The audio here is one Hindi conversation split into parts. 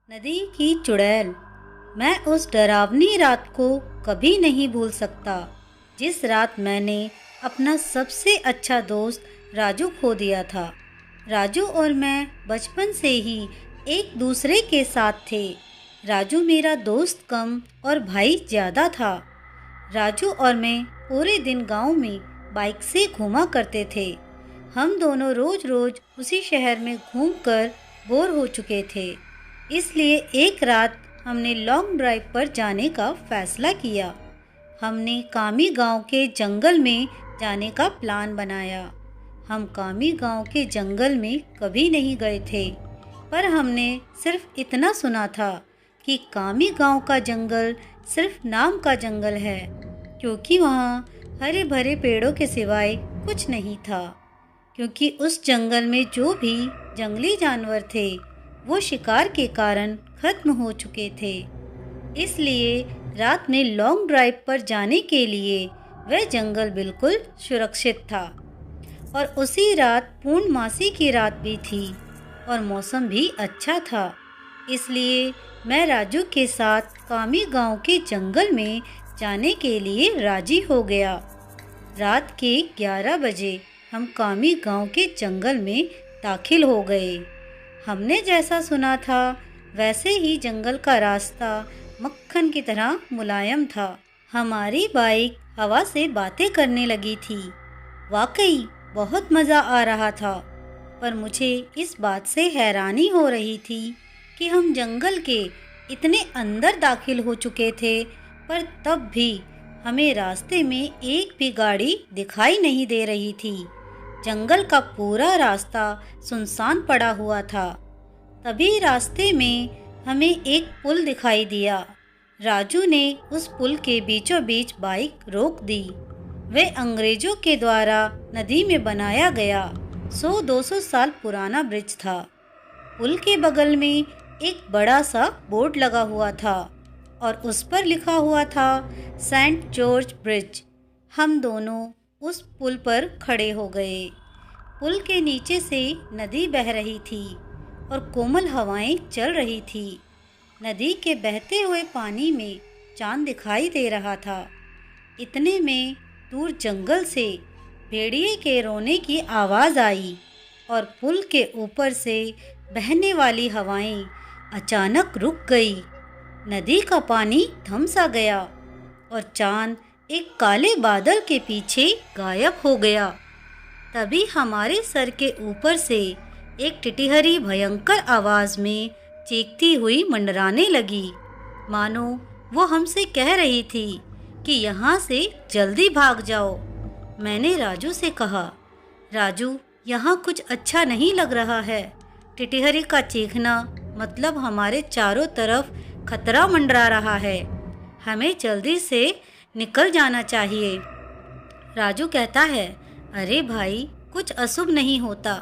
नदी की चुड़ैल। मैं उस डरावनी रात को कभी नहीं भूल सकता जिस रात मैंने अपना सबसे अच्छा दोस्त राजू खो दिया था। राजू और मैं बचपन से ही एक दूसरे के साथ थे। राजू मेरा दोस्त कम और भाई ज़्यादा था। राजू और मैं पूरे दिन गांव में बाइक से घूमा करते थे। हम दोनों रोज रोज उसी शहर में घूमकर बोर हो चुके थे। इसलिए एक रात हमने लॉन्ग ड्राइव पर जाने का फैसला किया। हमने कामी गांव के जंगल में जाने का प्लान बनाया। हम कामी गांव के जंगल में कभी नहीं गए थे, पर हमने सिर्फ इतना सुना था कि कामी गांव का जंगल सिर्फ नाम का जंगल है, क्योंकि वहाँ हरे भरे पेड़ों के सिवाय कुछ नहीं था। क्योंकि उस जंगल में जो भी जंगली जानवर थे वो शिकार के कारण खत्म हो चुके थे। इसलिए रात में लॉन्ग ड्राइव पर जाने के लिए वह जंगल बिल्कुल सुरक्षित था। और उसी रात पूर्णमासी की रात भी थी और मौसम भी अच्छा था। इसलिए मैं राजू के साथ कामी गांव के जंगल में जाने के लिए राजी हो गया। रात के 11 बजे हम कामी गांव के जंगल में दाखिल हो गए। हमने जैसा सुना था वैसे ही जंगल का रास्ता मक्खन की तरह मुलायम था। हमारी बाइक हवा से बातें करने लगी थी। वाकई बहुत मज़ा आ रहा था, पर मुझे इस बात से हैरानी हो रही थी कि हम जंगल के इतने अंदर दाखिल हो चुके थे, पर तब भी हमें रास्ते में एक भी गाड़ी दिखाई नहीं दे रही थी। जंगल का पूरा रास्ता सुनसान पड़ा हुआ था। तभी रास्ते में हमें एक पुल दिखाई दिया। राजू ने उस पुल के बीचों बीच बाइक रोक दी। वह अंग्रेजों के द्वारा नदी में बनाया गया 100-200 साल पुराना ब्रिज था। पुल के बगल में एक बड़ा सा बोर्ड लगा हुआ था और उस पर लिखा हुआ था सेंट जॉर्ज ब्रिज। हम दोनों उस पुल पर खड़े हो गए। पुल के नीचे से नदी बह रही थी और कोमल हवाएं चल रही थी। नदी के बहते हुए पानी में चांद दिखाई दे रहा था। इतने में दूर जंगल से भेड़िए के रोने की आवाज़ आई और पुल के ऊपर से बहने वाली हवाएं अचानक रुक गई। नदी का पानी थम सा गया और चांद एक काले बादल के पीछे गायब हो गया। तभी हमारे सर के ऊपर से एक टिटिहरी भयंकर आवाज़ में चीखती हुई मंडराने लगी, मानो वो हमसे कह रही थी कि यहाँ से जल्दी भाग जाओ। मैंने राजू से कहा, राजू यहाँ कुछ अच्छा नहीं लग रहा है। टिटिहरी का चीखना मतलब हमारे चारों तरफ खतरा मंडरा रहा है। हमें जल्दी से निकल जाना चाहिए। राजू कहता है, अरे भाई कुछ अशुभ नहीं होता,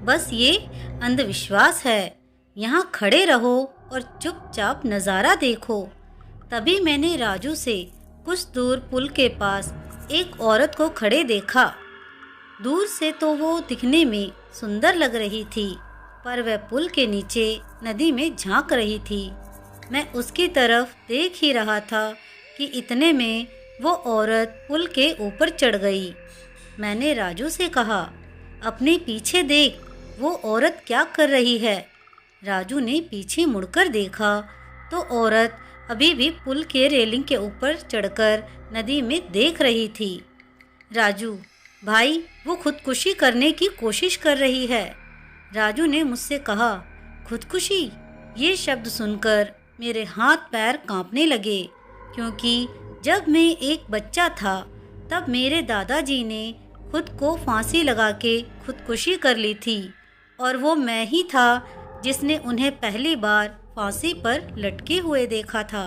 बस ये अंधविश्वास है। यहाँ खड़े रहो और चुपचाप नज़ारा देखो। तभी मैंने राजू से कुछ दूर पुल के पास एक औरत को खड़े देखा। दूर से तो वो दिखने में सुंदर लग रही थी, पर वह पुल के नीचे नदी में झांक रही थी। मैं उसकी तरफ देख ही रहा था कि इतने में वो औरत पुल के ऊपर चढ़ गई। मैंने राजू से कहा, अपने पीछे देख, वो औरत क्या कर रही है। राजू ने पीछे मुड़कर देखा तो औरत अभी भी पुल के रेलिंग के ऊपर चढ़कर नदी में देख रही थी। राजू भाई, वो खुदकुशी करने की कोशिश कर रही है। राजू ने मुझसे कहा, खुदकुशी? ये शब्द सुनकर मेरे हाथ पैर कांपने लगे, क्योंकि जब मैं एक बच्चा था तब मेरे दादाजी ने खुद को फांसी लगा के खुदकुशी कर ली थी, और वो मैं ही था जिसने उन्हें पहली बार फांसी पर लटके हुए देखा था।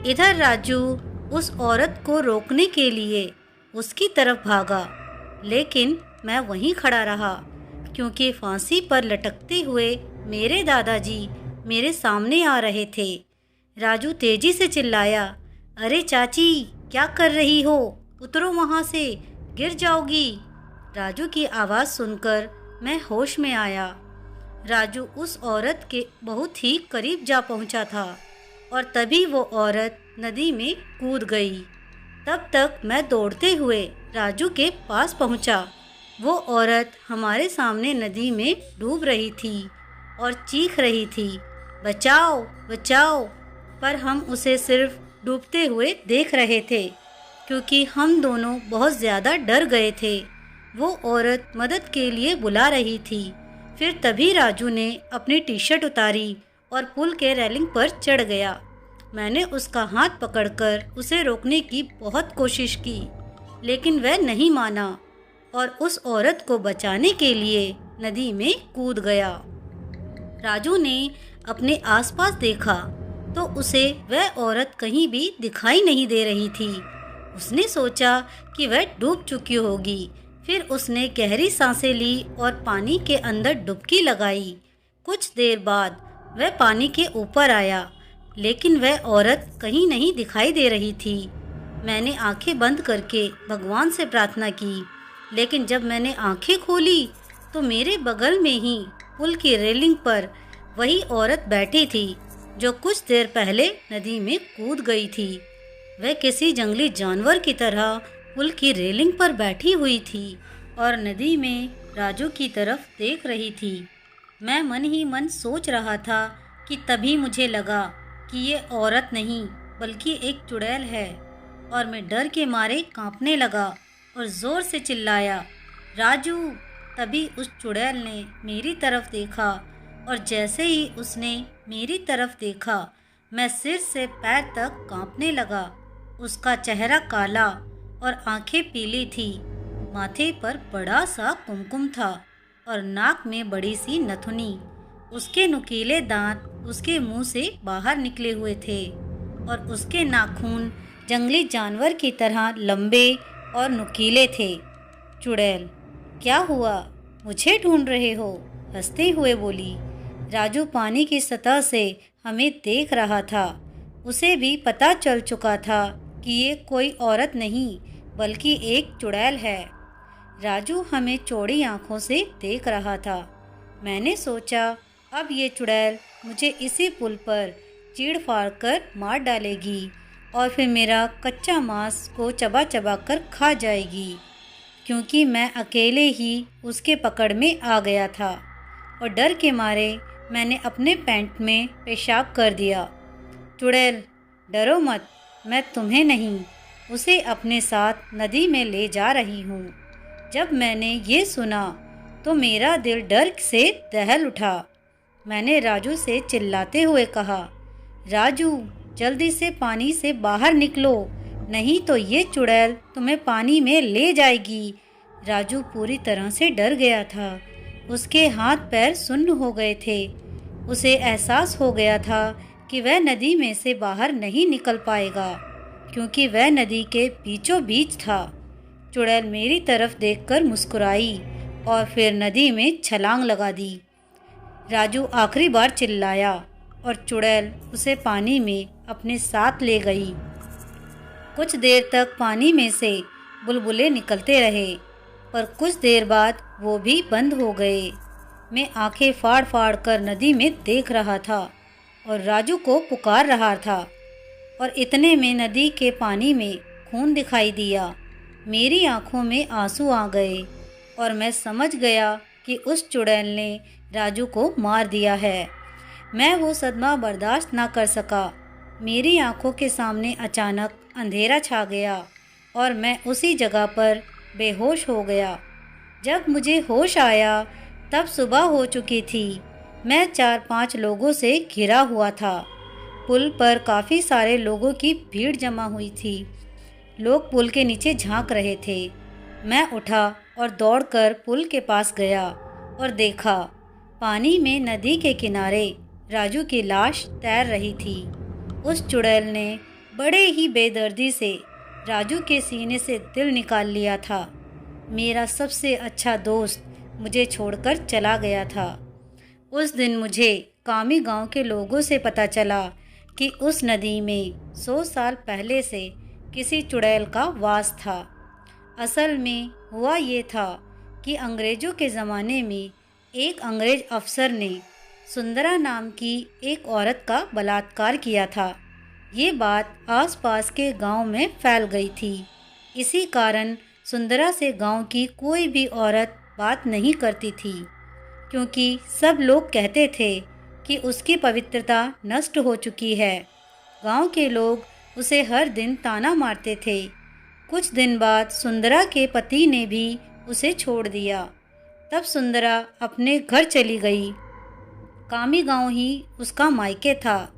इधर राजू उस औरत को रोकने के लिए उसकी तरफ भागा, लेकिन मैं वहीं खड़ा रहा, क्योंकि फांसी पर लटकते हुए मेरे दादाजी मेरे सामने आ रहे थे। राजू तेजी से चिल्लाया, अरे चाची, क्या कर रही हो? उतरो वहाँ से, गिर जाओगी। राजू की आवाज़ सुनकर मैं होश में आया। राजू उस औरत के बहुत ही करीब जा पहुंचा था और तभी वो औरत नदी में कूद गई। तब तक मैं दौड़ते हुए राजू के पास पहुंचा। वो औरत हमारे सामने नदी में डूब रही थी और चीख रही थी, बचाओ बचाओ। पर हम उसे सिर्फ डूबते हुए देख रहे थे क्योंकि हम दोनों बहुत ज़्यादा डर गए थे। वो औरत मदद के लिए बुला रही थी। फिर तभी राजू ने अपनी टी शर्ट उतारी और पुल के रेलिंग पर चढ़ गया। मैंने उसका हाथ पकड़कर उसे रोकने की बहुत कोशिश की, लेकिन वह नहीं माना और उस औरत को बचाने के लिए नदी में कूद गया। राजू ने अपने आसपास देखा तो उसे वह औरत कहीं भी दिखाई नहीं दे रही थी। उसने सोचा कि वह डूब चुकी होगी। फिर उसने गहरी सांसें ली और पानी के अंदर डुबकी लगाई। कुछ देर बाद वह पानी के ऊपर आया, लेकिन वह औरत कहीं नहीं दिखाई दे रही थी। मैंने आंखें बंद करके भगवान से प्रार्थना की, लेकिन जब मैंने आंखें खोली तो मेरे बगल में ही पुल की रेलिंग पर वही औरत बैठी थी जो कुछ देर पहले नदी में कूद गई थी। वह किसी जंगली जानवर की तरह पुल की रेलिंग पर बैठी हुई थी और नदी में राजू की तरफ देख रही थी। मैं मन ही मन सोच रहा था कि तभी मुझे लगा कि ये औरत नहीं बल्कि एक चुड़ैल है और मैं डर के मारे कांपने लगा और ज़ोर से चिल्लाया, राजू। तभी उस चुड़ैल ने मेरी तरफ देखा और जैसे ही उसने मेरी तरफ देखा मैं सिर से पैर तक कांपने लगा। उसका चेहरा काला और आंखें पीली थी। माथे पर बड़ा सा कुमकुम था और नाक में बड़ी सी नथुनी। उसके नुकीले दांत उसके मुंह से बाहर निकले हुए थे और उसके नाखून जंगली जानवर की तरह लंबे और नुकीले थे। चुड़ैल, क्या हुआ? मुझे ढूंढ रहे हो? हंसते हुए बोली। राजू पानी की सतह से हमें देख रहा था। उसे भी पता चल चुका था कि ये कोई औरत नहीं बल्कि एक चुड़ैल है। राजू हमें चौड़ी आंखों से देख रहा था। मैंने सोचा अब ये चुड़ैल मुझे इसी पुल पर चीड़ फाड़ कर मार डालेगी और फिर मेरा कच्चा मांस को चबा चबा कर खा जाएगी, क्योंकि मैं अकेले ही उसके पकड़ में आ गया था और डर के मारे मैंने अपने पैंट में पेशाब कर दिया। चुड़ैल, डरो मत, मैं तुम्हें नहीं, उसे अपने साथ नदी में ले जा रही हूँ। जब मैंने ये सुना तो मेरा दिल डर से दहल उठा। मैंने राजू से चिल्लाते हुए कहा, राजू, जल्दी से पानी से बाहर निकलो, नहीं तो ये चुड़ैल तुम्हें पानी में ले जाएगी। राजू पूरी तरह से डर गया था। उसके हाथ पैर सुन्न हो गए थे। उसे एहसास हो गया था कि वह नदी में से बाहर नहीं निकल पाएगा, क्योंकि वह नदी के बीचों बीच था। चुड़ैल मेरी तरफ देखकर मुस्कुराई और फिर नदी में छलांग लगा दी। राजू आखिरी बार चिल्लाया और चुड़ैल उसे पानी में अपने साथ ले गई। कुछ देर तक पानी में से बुलबुले निकलते रहे, पर कुछ देर बाद वो भी बंद हो गए। मैं आंखें फाड़ फाड़ कर नदी में देख रहा था और राजू को पुकार रहा था, और इतने में नदी के पानी में खून दिखाई दिया। मेरी आंखों में आंसू आ गए और मैं समझ गया कि उस चुड़ैल ने राजू को मार दिया है। मैं वो सदमा बर्दाश्त ना कर सका। मेरी आंखों के सामने अचानक अंधेरा छा गया और मैं उसी जगह पर बेहोश हो गया। जब मुझे होश आया तब सुबह हो चुकी थी। मैं 4-5 लोगों से घिरा हुआ था। पुल पर काफ़ी सारे लोगों की भीड़ जमा हुई थी। लोग पुल के नीचे झांक रहे थे। मैं उठा और दौड़कर पुल के पास गया और देखा, पानी में नदी के किनारे राजू की लाश तैर रही थी। उस चुड़ैल ने बड़े ही बेदर्दी से राजू के सीने से दिल निकाल लिया था। मेरा सबसे अच्छा दोस्त मुझे छोड़कर चला गया था। उस दिन मुझे कामी गांव के लोगों से पता चला कि उस नदी में 100 साल पहले से किसी चुड़ैल का वास था। असल में हुआ ये था कि अंग्रेज़ों के ज़माने में एक अंग्रेज अफसर ने सुंदरा नाम की एक औरत का बलात्कार किया था। ये बात आसपास के गांव में फैल गई थी। इसी कारण सुंदरा से गांव की कोई भी औरत बात नहीं करती थी, क्योंकि सब लोग कहते थे कि उसकी पवित्रता नष्ट हो चुकी है। गांव के लोग उसे हर दिन ताना मारते थे। कुछ दिन बाद सुंदरा के पति ने भी उसे छोड़ दिया। तब सुंदरा अपने घर चली गई। कामी गांव ही उसका मायके था,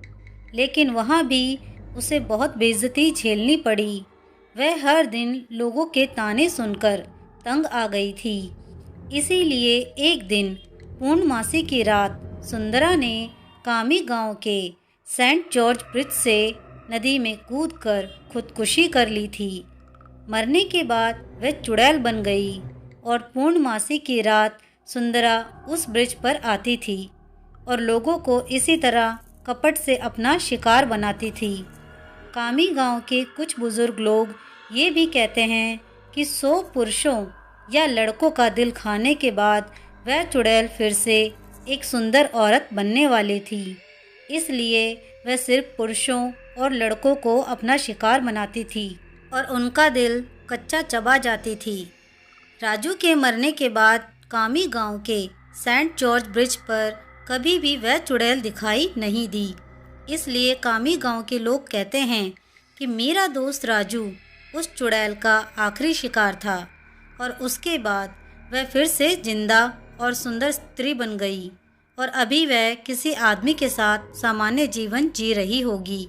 लेकिन वहाँ भी उसे बहुत बेइज्जती झेलनी पड़ी। वह हर दिन लोगों के ताने सुनकर तंग आ गई थी। इसीलिए एक दिन पूर्णमासी की रात सुंदरा ने कामी गांव के सेंट जॉर्ज ब्रिज से नदी में कूदकर खुदकुशी कर ली थी। मरने के बाद वह चुड़ैल बन गई और पूर्णमासी की रात सुंदरा उस ब्रिज पर आती थी और लोगों को इसी तरह कपट से अपना शिकार बनाती थी। कामी गांव के कुछ बुजुर्ग लोग ये भी कहते हैं कि 100 पुरुषों या लड़कों का दिल खाने के बाद वह चुड़ैल फिर से एक सुंदर औरत बनने वाली थी। इसलिए वह सिर्फ पुरुषों और लड़कों को अपना शिकार बनाती थी और उनका दिल कच्चा चबा जाती थी। राजू के मरने के बाद कामी गांव के सेंट जॉर्ज ब्रिज पर कभी भी वह चुड़ैल दिखाई नहीं दी। इसलिए कामी गांव के लोग कहते हैं कि मेरा दोस्त राजू उस चुड़ैल का आखिरी शिकार था और उसके बाद वह फिर से जिंदा और सुंदर स्त्री बन गई और अभी वह किसी आदमी के साथ सामान्य जीवन जी रही होगी।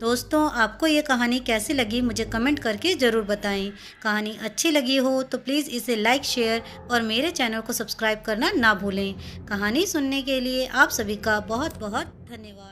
दोस्तों, आपको ये कहानी कैसी लगी मुझे कमेंट करके ज़रूर बताएं। कहानी अच्छी लगी हो तो प्लीज़ इसे लाइक, शेयर और मेरे चैनल को सब्सक्राइब करना ना भूलें। कहानी सुनने के लिए आप सभी का बहुत बहुत धन्यवाद।